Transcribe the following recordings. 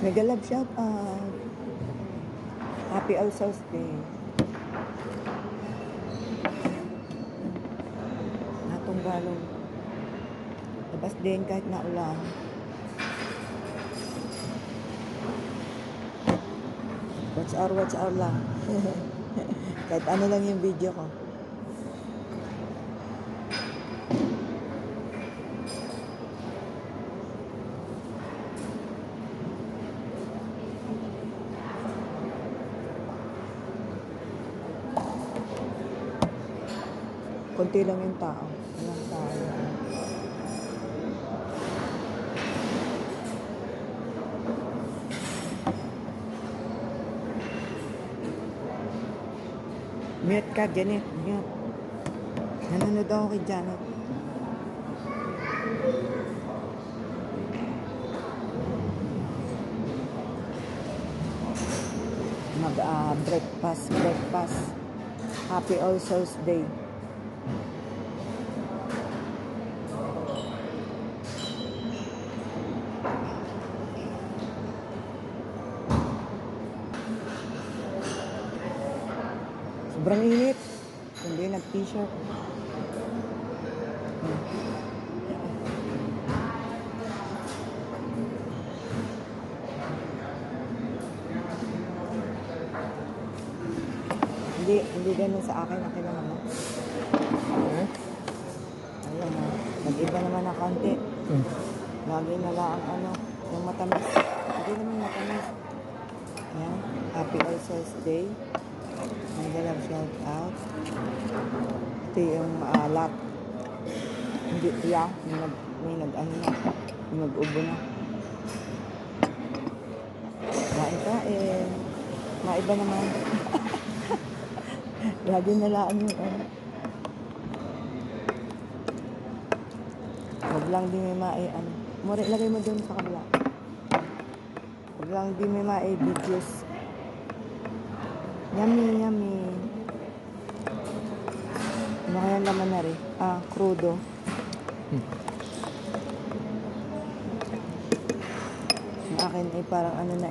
Mega love shout out. Happy All Souls Day. Natong balong. Labas din kahit na ulan. Watch our lang. Kahit ano lang yung video ko. Konti lang yung tao. Walang tao. Mute ka, Janet. Mute. Nanonood ako kay Janet. Breakfast. Happy All Souls Day. Sobrang init. Hindi nag-t-shirt. Hindi ganun sa akin. Akin lang naman. Ayun na. Nag-iba naman na konti. Lagi na lang yung matamis. Hindi naman matamis. Ayan. Happy All Souls Day. Mega love shout out. Ito yung maalat. Hindi, may nag-ano na. May nag-ubo na. Kain. Maiba naman. Lagi nalaan yung Huwag lang di may Mure, lagay mo dun sa kabila. Huwag lang di may videos. Yummy. Ano kaya naman na rin? Crudo. Yung akin ay parang na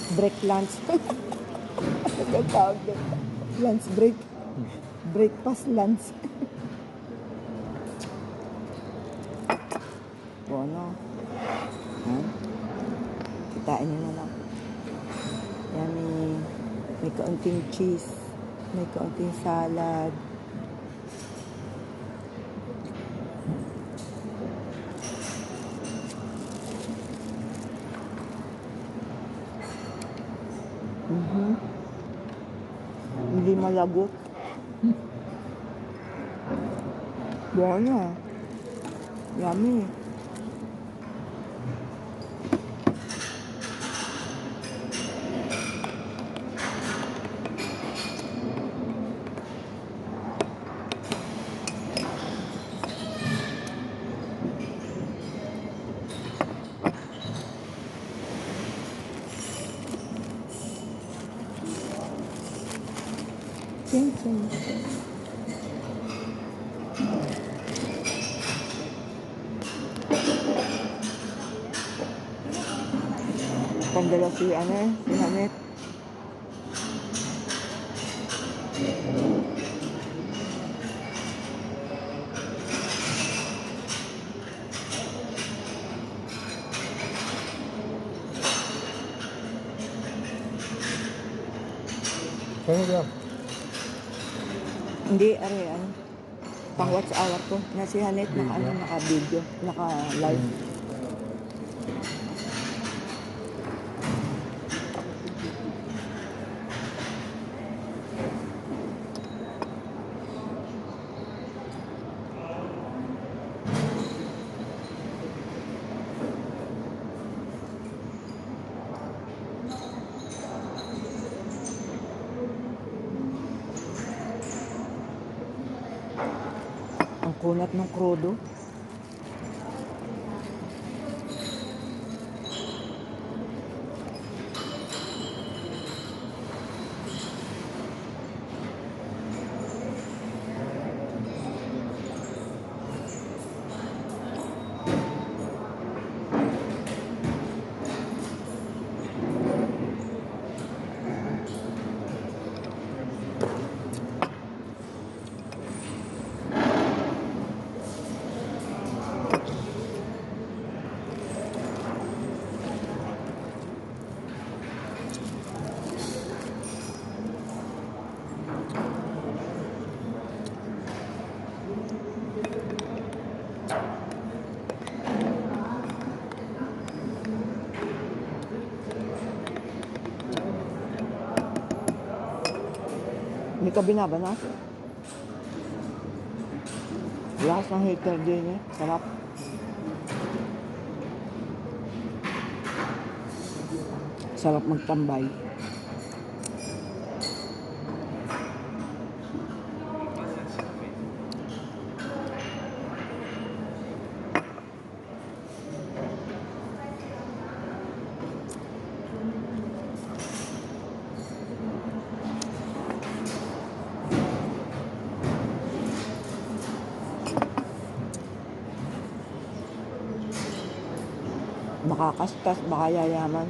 break lunch. Lunch break. Breakfast lunch. Bono. Kitain nyo na lang. Yan, may kaunting cheese. May kaunting salad. Hindi malagot. Bono. Yummy. Ching. Pandala si Hanet. Hindi, pang watch hour ko. Na si Hanet naka-video, naka-live. Ang kunat ng crudo. Hindi ka binabanas? Lakas ng heater din eh. Sarap. Sarap magtambay. Makakastas, baka yayaman.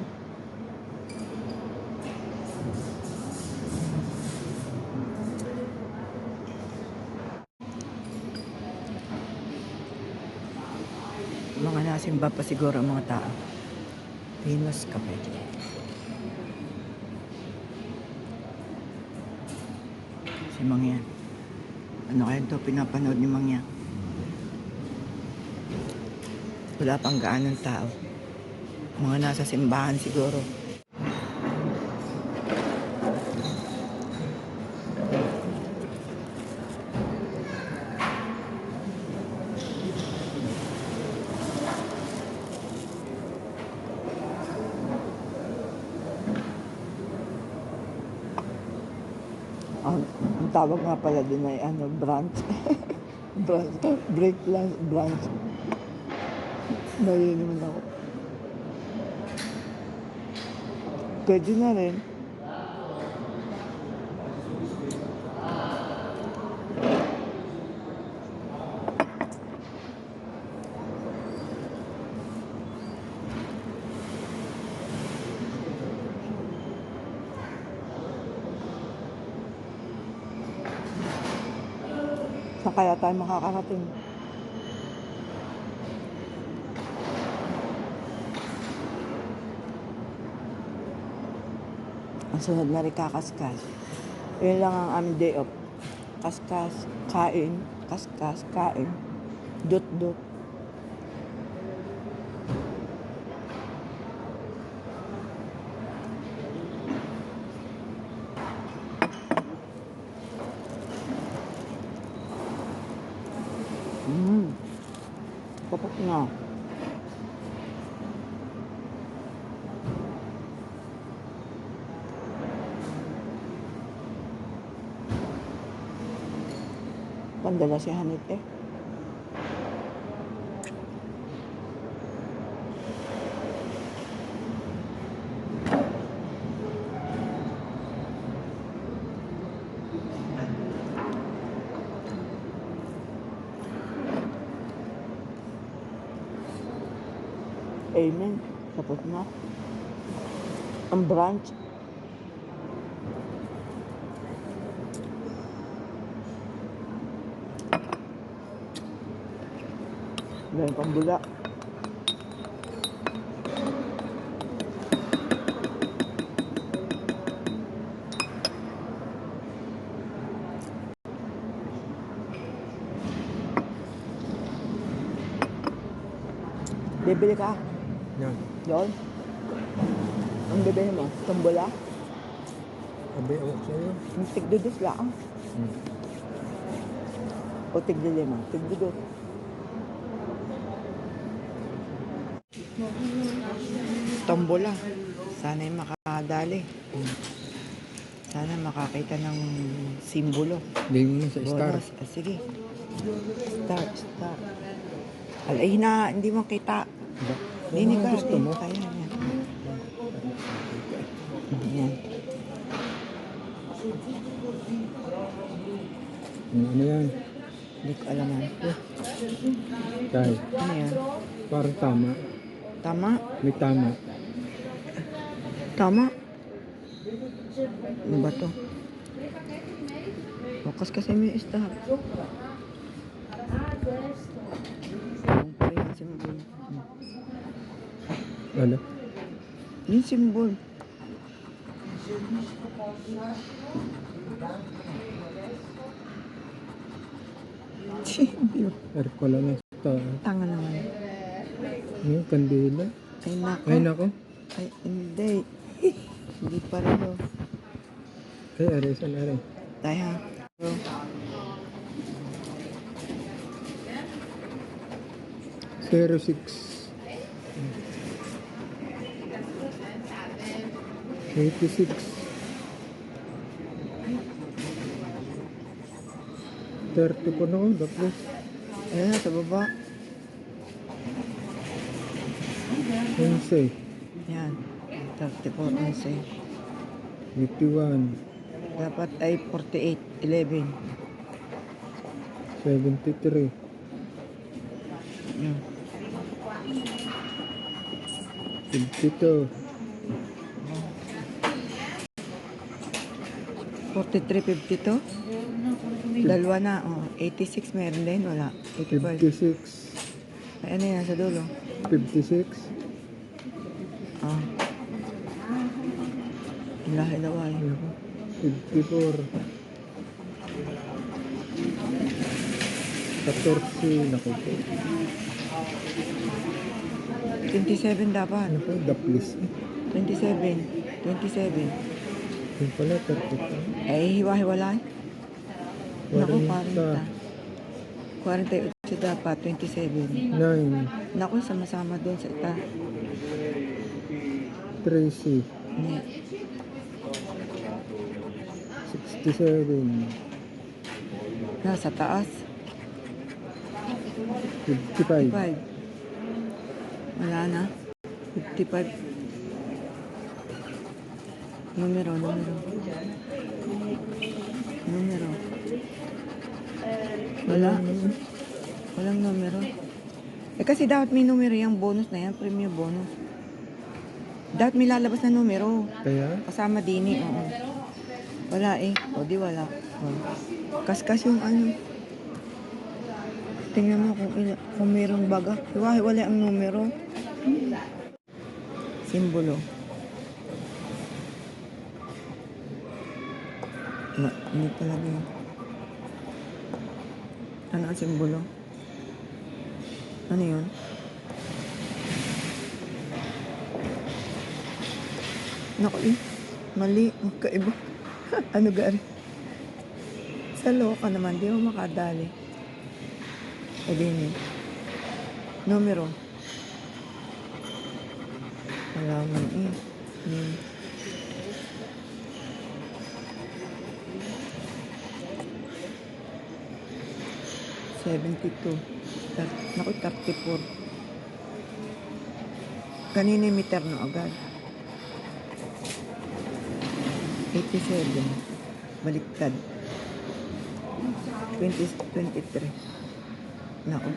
Mga nasimba pa siguro ang mga tao. Venus Cafe. Si Mangyan. Ano kaya ito pinapanood ni Mangyan? Wala pang gaanong tao. Mga nasa simbahan siguro. Ang tawag nga pala din ay branch. Branch. Break lunch branch. Naiiniman ako. Pwede na rin. Saan kaya tayo makakarating? Ang sunod na rin kakaskas. Yun lang ang aming day off. Kaskas, kain, kaskas, kain. Dot-dot. Kapag na. Pandala si Hanit eh. Amen. Tapos na. Ang branch. Dahil pang bula. Bibili ka? Yan. Doon? Ang bibili mo? Tumbula? Sabi ako sa'yo. Yung tigdudus lang. O tigdili mo? Tigdudus. Tombola. Sana'y makadali. Sana makakita ng simbolo. Bigyan mo na sa star. Bonus. Sige. Star. Alay na, hindi mo kita. Hindi ka. Gusto mo? Ayan. Ayan. Ano yan? Hindi ko alam yan. Kay, Ano yan? parang tama. Tama? May tama. Tama? Ano ba to? Focus kasi may star. Ang pala yung symbol. Ano? Yung symbol. Hindi. Air pala na star. Tanga naman. Ano? Kandila? Ay nako. Ay nako. Ay hindi. Hindi pa rin o. Ay, aray, saan aray? Tayo ha. So, 06. 86. 30 po na ko, tapos ayan na sa baba. 11. Yan. 34 11. 81. Dapat ay 48 11. 73. Yan. 52. 43 52. Dalawa na. Oh, 86 meron din. Wala. 85. 56. Ay, ano yan sa dulo? 56. Oh. Ilahi-laway. 54. 14. Naku po. 27 dapat. Ano po, daplis. 27. 27. Yung pala, 32. Eh, hiwa-hiwalay. Naku, 40. 40. 48 dapat. 27. 9. Naku, sama-sama doon sa ita. 30. Hindi. 67. Nasa taas. 55. 55. Wala na. 55. Numero. Wala. Walang numero. Eh kasi dapat may numero yung bonus na yan. Premium bonus. Dapat may lalabas na numero. Kaya, Kasama din eh. Oo. Wala eh. O di wala. O. Kaskas yung ano. Tingnan mo kung mayroong baga. Hiwa-hiwalay ang numero. Simbolo. Hindi talaga yun. Ano ang simbolo? Ano yun? Naku eh. Mali. Magkaiba. Ano gari? Sa loka naman. Di mo makadali. O din eh. Numero. Wala man eh. Hmm. Naku, 34. Kanina yung meter no agad. 87. Baliktad. 23. Naku.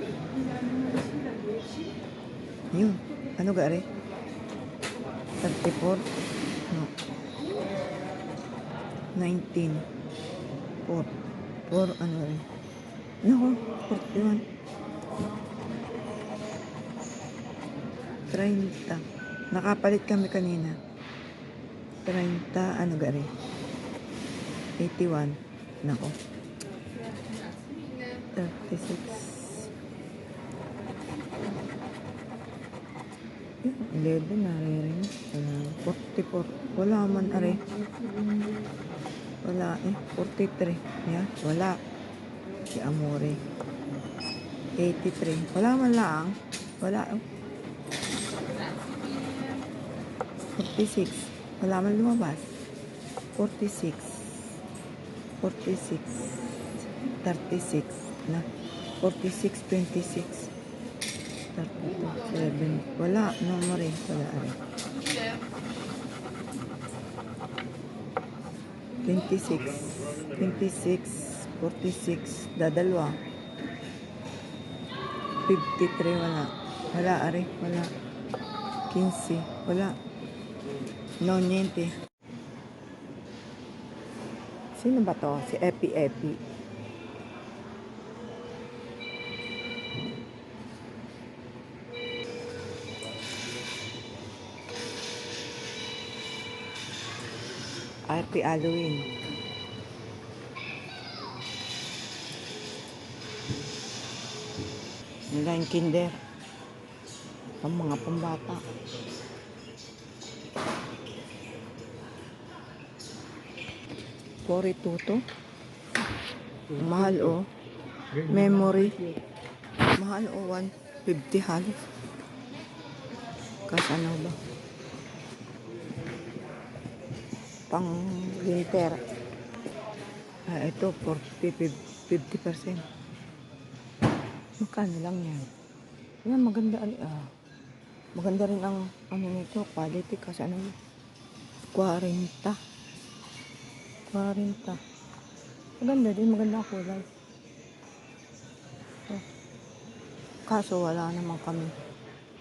Yun. Ano gari? 34. No. 19. 4. 4 ano rin. Naku. 41. 30. Nakapalit kami kanina. 30. Ano gari? 81. Naku. 36. 11 na rin. 44. Wala man are. Wala eh. 43. Yeah, wala. Si Amore. 83. Wala man lang. Wala. 46. Wala man lumabas. 46. 46. 36. Na. 46, 26. 32, 7. Wala. No more. Wala are. 26. 26. 46. Dadalwa. 53. Wala. Wala are. Wala. 15. Wala. No, niente. Sino ba to? Si Epi. Epi Halloween. Nila yung kinder. Ang mga pambata. Pori tuto. Mahal oh. Memory. Mahal oh. 150 halos. Kasi ano ba? Pang winter. Ito, 50%. Magkano lang yan? Yan, maganda. Maganda rin ang ano nito, quality kasi ano, 40. 40. Maganda din, maganda ang kulay. Oh. Kaso wala naman kami.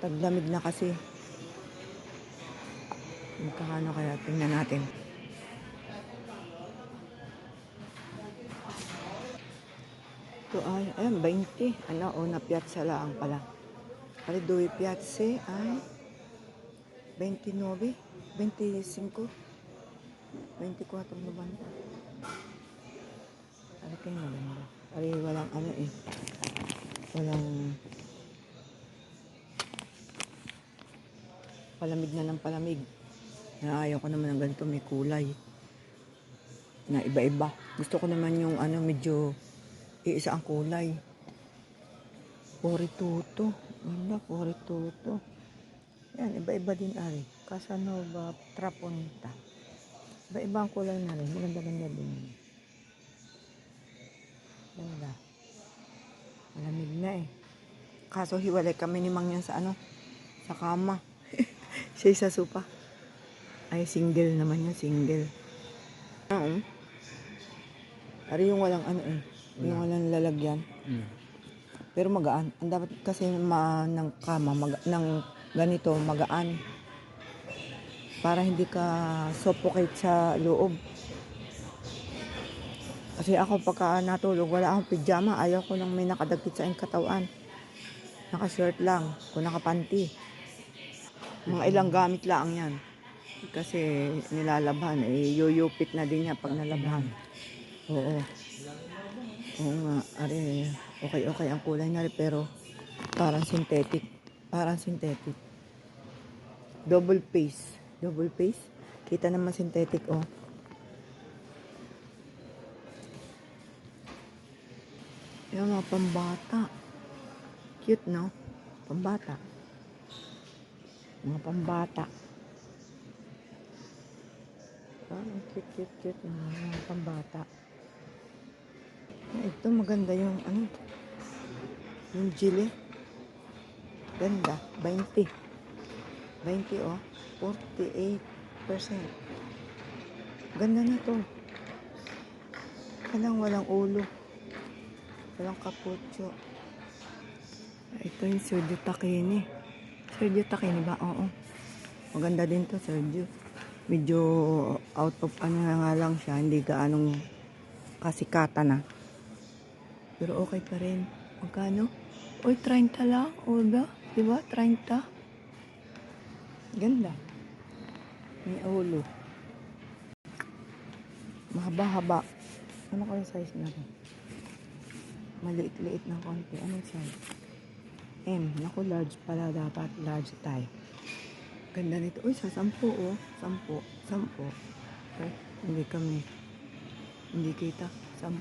Taglamig na kasi. Magkakano kaya? Tingnan natin. Ito ay, ayan, 20. Ano, una piazza lang pala. Pari due piazze ay 29, 25, 24 na ba? Pari kayo maganda. Pari walang ano eh. Walang palamig na ng palamig. Ayaw ko naman ng ganito, may kulay. Na iba-iba. Gusto ko naman yung ano, medyo iisa ang kulay. Porituto. Ganda, porituto. Yan, iba-iba din ari. Casanova, Traponta. Iba-iba ang kulay na rin. Maganda-ganda din. Ganda. Malamig na eh. Kaso hiwalay kami ni Mang yan sa ano, sa kama. Siya sa sopa. Ay, single naman yan, single. Oo. Ari yung walang ano eh. Yung walang lalagyan. Pero magaan. Ang dapat kasi ng kama, ng ganito, magaan. Para hindi ka suffocate sa loob. Kasi ako pagka natulog, wala akong pijama. Ayaw ko lang may nakadagkit sa aking katawan. Naka-shirt lang. Kung nakapanty. Mga ilang gamit lang yan. Kasi nilalabhan. Yuyupit na din niya pag nalabhan. Oo. Oo nga. Ari, okay ang kulay na rin. Pero parang synthetic. Parang synthetic. Double face. Double face. Kita naman synthetic oh. Yung mga pambata. Cute, no? Pambata. Mga pambata. Parang cute. Mga pambata. Ito, maganda yung, ano, yung jili. Ganda. 20. 20, oh. 48%. Ganda na to. Walang ulo. Walang kaputso. Ito yung Sergio Tacchini. Sergio Tacchini ba? Oo. Maganda din to, Sergio. Medyo out of ano na nga lang siya. Hindi gaanong kasikatan na. Pero okay pa rin. Magkano? Uy, 30 lang. Uda. Diba? 30. Ganda. May ulo. Mahaba-haba. Ano kaya size na rin? Maliit-liit ng konti. Anong size? M. Naku, large pala. Dapat large tayo. Ganda nito. Uy, sa 10 oh. 10. Okay. Hindi kita. 10.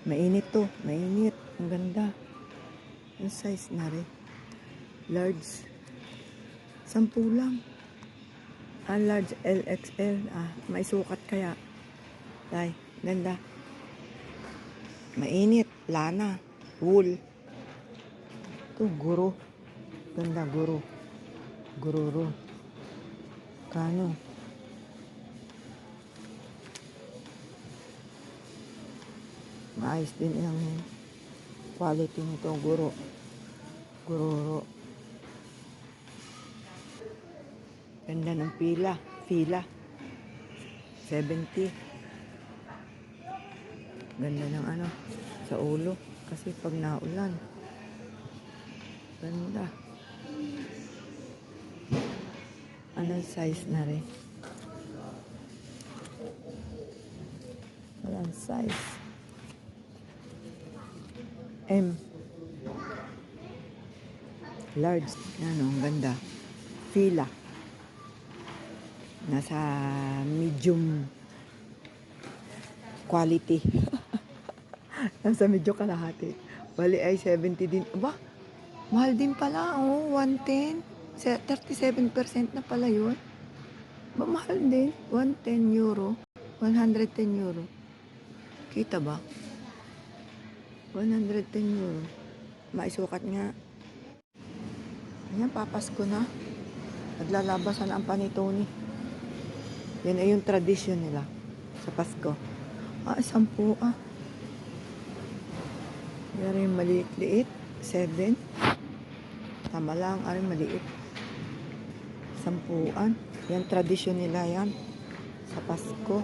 Mainit to. Mainit. Ang ganda. Yung size na rin. Large. 10 lang. Large LXL. May sukat kaya. Tay, ganda. Mainit. Lana. Wool. Ito, guro. Ganda, guro. Gururo. Kano? Maayos din ang quality nito, guro. Gururo. Ganda ng pila. 70. Ganda ng ano, sa ulo. Kasi pag naulan. Ganda. Anong size na rin? Walang size. M. Large. Ano, ang ganda. Fila. Nasa medium. quality. Nasa medyo kalahati. Bali ay 70 din. Aba, mahal din pala. Oh, 110. 37% na pala yun. Ba, mahal din. 110 euro. 110 euro. Kita ba? 110 euro. Maisukat nga. Ayan, papasko na. Naglalabasan ang panitoni. Yan ay yung tradisyon nila sa Pasko. 10 ah. Yan yung maliit-liit. 7. Tama lang, ay maliit. 10. Yan, tradisyon nila yan. Sa Pasko.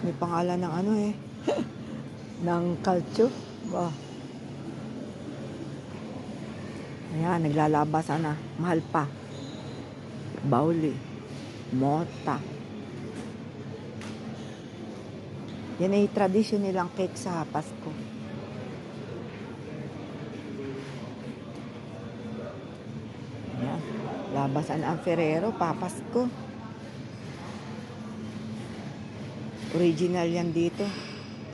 May pangalan ng ano eh. ng culture. Ba. Ayan, naglalabasan na. Mahal pa. Bauli. Mota. Yan ay tradisyon nilang cake sa Pasko. Ayan. Labasan ang Ferrero, papasko. Original yan dito.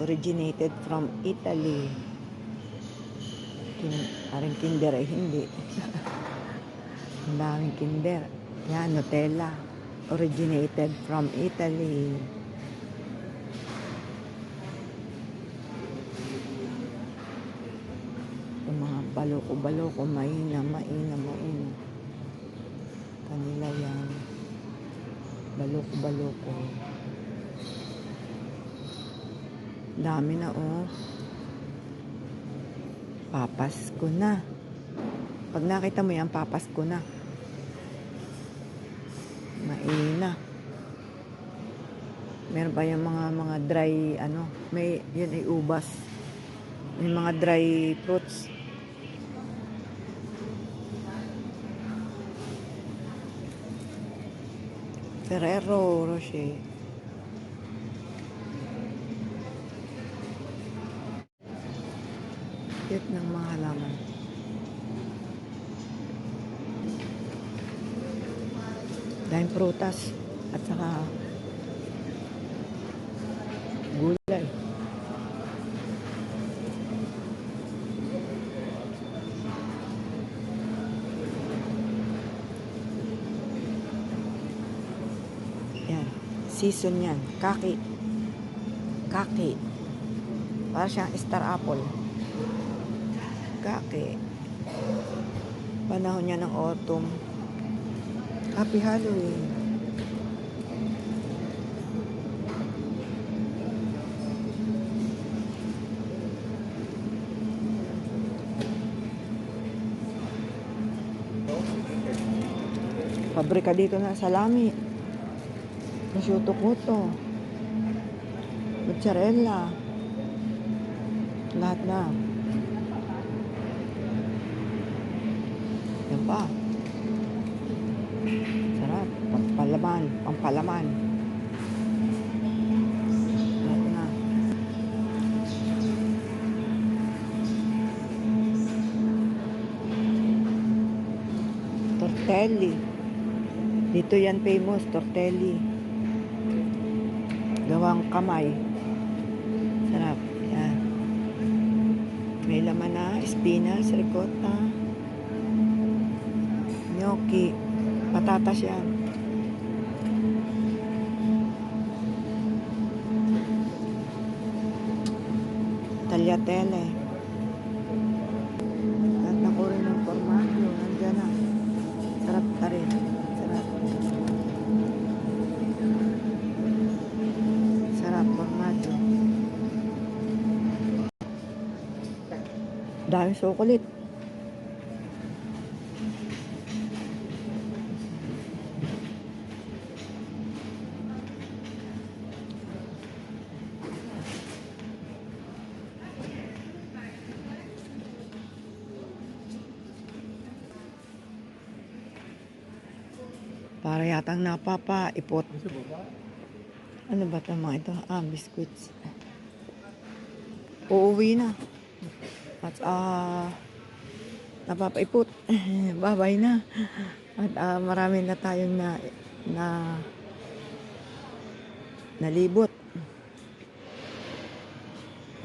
Originated from Italy. Aring kinder ay hindi. Ang daming kinder. Yan, Nutella. Originated from Italy. Yung mga baloko-baloko, maina. Kanila yan. Baloko-baloko. Dami na oh. Papasko na. Pag nakita mo yan, papasko na. Maina. Meron pa yung mga dry, may, yun ay ubas. May mga dry fruits. Ferrero Rocher. Cute ng mga halaman. Dahil prutas at saka gulay. Yan. Season yan. Kaki. Para siyang star apple. Kaki. Panahon niya ng autumn. Happy Halloween. Pabrika dito ng salami. Prosciutto cotto. Mozzarella. Lahat na. Yan pa. Sarap. Pampalaman. Lahat na. Tortelli. Dito yan famous, tortelli. Gawang kamay. Sarap. Yan. May laman na, espinas, ricotta, gnocchi, patatas yan. Tagliatelle. Lahat na ko rin ng formaggio. Nandiyan na. Sarap ka rin. Sarap. Sarap, formaggio. Daming chocolate. Para yatang napapaipot. Ano ba ito mga ito? Biscuits. Uuwi na. At napapaipot. Bye-bye na. At marami na tayong nalibot.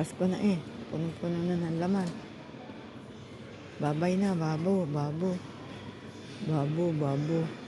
Pasko na eh. Punong-puno na ng laman. Babay na, babo, babo. Babo, babo.